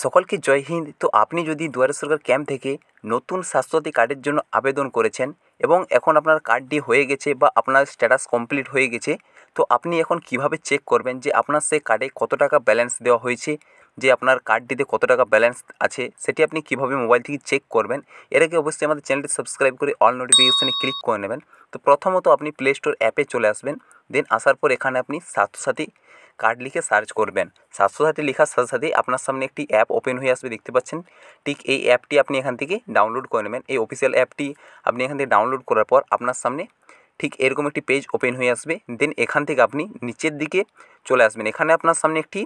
সকলকে জয় হিন্দ। তো আপনি যদি দুয়ারে সরকার ক্যাম্প থেকে নতুন স্বাস্থ্যসাথী কার্ডের জন্য আবেদন করেছেন এবং এখন আপনার কার্ডটি হয়ে গেছে বা আপনার স্ট্যাটাস কমপ্লিট হয়ে গেছে, তো আপনি এখন কিভাবে চেক করবেন যে আপনার সেই কার্ডে কত টাকা ব্যালেন্স দেওয়া হয়েছে, যে আপনার কার্ডটিতে কত টাকা ব্যালেন্স আছে, সেটি আপনি কিভাবে মোবাইল থেকে চেক করবেন। এর আগে অবশ্যই আমাদের চ্যানেলটি সাবস্ক্রাইব করে অল নোটিফিকেশানে ক্লিক করে নেবেন। তো প্রথমত আপনি প্লে স্টোর অ্যাপে চলে আসবেন, দেন আসার পর এখানে আপনি স্বাস্থ্যসাথী কার্ড লিখে সার্চ করবেন। স্বাস্থ্যসাথী লেখার সাথে সাথে আপনার সামনে একটি অ্যাপ ওপেন হয়ে আসবে, দেখতে পাচ্ছেন। ঠিক এই অ্যাপটি আপনি এখান থেকে ডাউনলোড করে নেবেন। এই অফিসিয়াল অ্যাপটি আপনি এখান থেকে ডাউনলোড করার পর আপনার সামনে ঠিক এরকম একটি পেজ ওপেন হয়ে আসবে। দেন এখান থেকে আপনি নিচের দিকে চলে আসবেন। এখানে আপনার সামনে একটি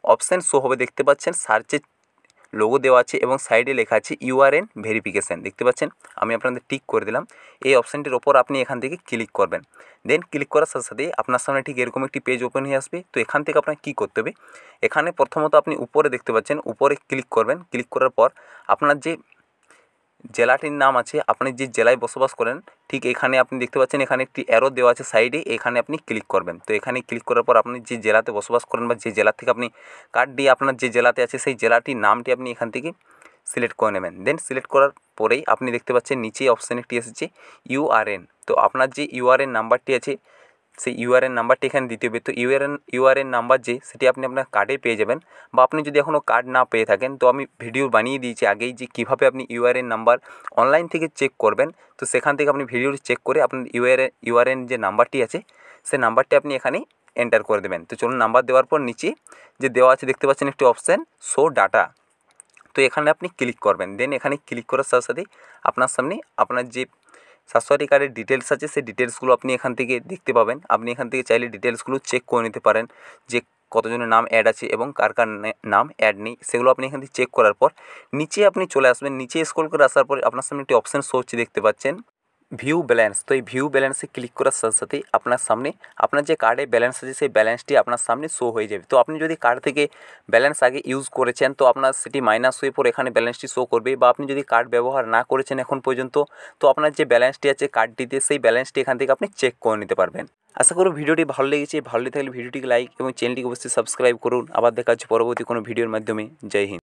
অপশান শো হবে, দেখতে পাচ্ছেন। সার্চের লোগো দেওয়া আছে এবং সাইডে লেখা আছে ইউআরএন ভেরিফিকেশান, দেখতে পাচ্ছেন। আমি আপনাদের টিক করে দিলাম। এই অপশানটির ওপর আপনি এখান থেকে ক্লিক করবেন। দেন ক্লিক করার সাথে সাথে আপনার সামনে ঠিক এরকম একটি পেজ ওপেন হয়ে আসবে। তো এখান থেকে আপনার কী করতে হবে, এখানে প্রথমত আপনি উপরে দেখতে পাচ্ছেন, উপরে ক্লিক করবেন। ক্লিক করার পর আপনার যে জেলাটির নাম আছে, আপনি যে জেলায় বসবাস করেন, ঠিক এখানে আপনি দেখতে পাচ্ছেন এখানে একটি অ্যারো দেওয়া আছে সাইডে, এখানে আপনি ক্লিক করবেন। তো এখানে ক্লিক করার পর আপনি যে জেলাতে বসবাস করেন বা যে জেলা থেকে আপনি কার্ড দিয়ে আপনার যে জেলাতে আছে সেই জেলাটির নামটি আপনি এখান থেকে সিলেক্ট করে নেবেন। দেন সিলেক্ট করার পরেই আপনি দেখতে পাচ্ছেন নিচে অপশান একটি এসেছে ইউআরএন। তো আপনার যে ইউআরএন নাম্বারটি আছে সেই ইউআরএন নাম্বারটি এখানে দিতে হবে। তো ইউআরএন নাম্বার যে সেটি আপনি আপনার কার্ডে পেয়ে যাবেন, বা আপনি যদি এখনও কার্ড না পেয়ে থাকেন তো আমি ভিডিও বানিয়ে দিয়েছি আগেই যে কীভাবে আপনি ইউআরএন নাম্বার অনলাইন থেকে চেক করবেন। তো সেখান থেকে আপনি ভিডিওটি চেক করে আপনার ইউআরএন যে নাম্বারটি আছে সেই নাম্বারটি আপনি এখানে এন্টার করে দেবেন। তো চলুন, নাম্বার দেওয়ার পর নিচে যে দেওয়া আছে দেখতে পাচ্ছেন একটি অপশান শো ডাটা, তো এখানে আপনি ক্লিক করবেন। দেন এখানে ক্লিক করার সাথে সাথেই আপনার সামনে আপনার যে স্বাস্থ্যসাথী কার্ডের ডিটেলস আছে সেই ডিটেলসগুলো আপনি এখান থেকে দেখতে পাবেন। আপনি এখান থেকে চাইলে ডিটেলসগুলো চেক করে নিতে পারেন যে কতজনের নাম অ্যাড আছে এবং কার কার নাম অ্যাড নেই, সেগুলো আপনি এখান থেকে চেক করার পর নিচে আপনি চলে আসবেন। নিচে স্ক্রল করে আসার পরে আপনার সামনে একটি অপশান শো হচ্ছে, দেখতে পাচ্ছেন ভিউ ব্যালেন্স। তো এই ভিউ ব্যালেন্সে ক্লিক করার সাথে সাথেই আপনার সামনে আপনার যে কার্ডে ব্যালেন্স আছে সেই ব্যালেন্সটি আপনার সামনে শো হয়ে যাবে। তো আপনি যদি কার্ড থেকে ব্যালেন্স আগে ইউজ করেছেন তো আপনার সেটি মাইনাস হয়ে পরে এখানে ব্যালেন্সটি শো করবে, বা আপনি যদি কার্ড ব্যবহার না করেছেন এখন পর্যন্ত তো আপনার যে ব্যালেন্সটি আছে কার্ডটিতে সেই ব্যালেন্সটি এখান থেকে আপনি চেক করে নিতে পারবেন। আশা করি ভিডিওটি ভালো লেগেছে। ভালো লেগে থাকলে ভিডিওটিকে লাইক এবং চ্যানেলটিকে অবশ্যই সাবস্ক্রাইব করুন। আবার দেখা হচ্ছে পরবর্তী কোনো ভিডিওর মাধ্যমে। জয় হিন্দ।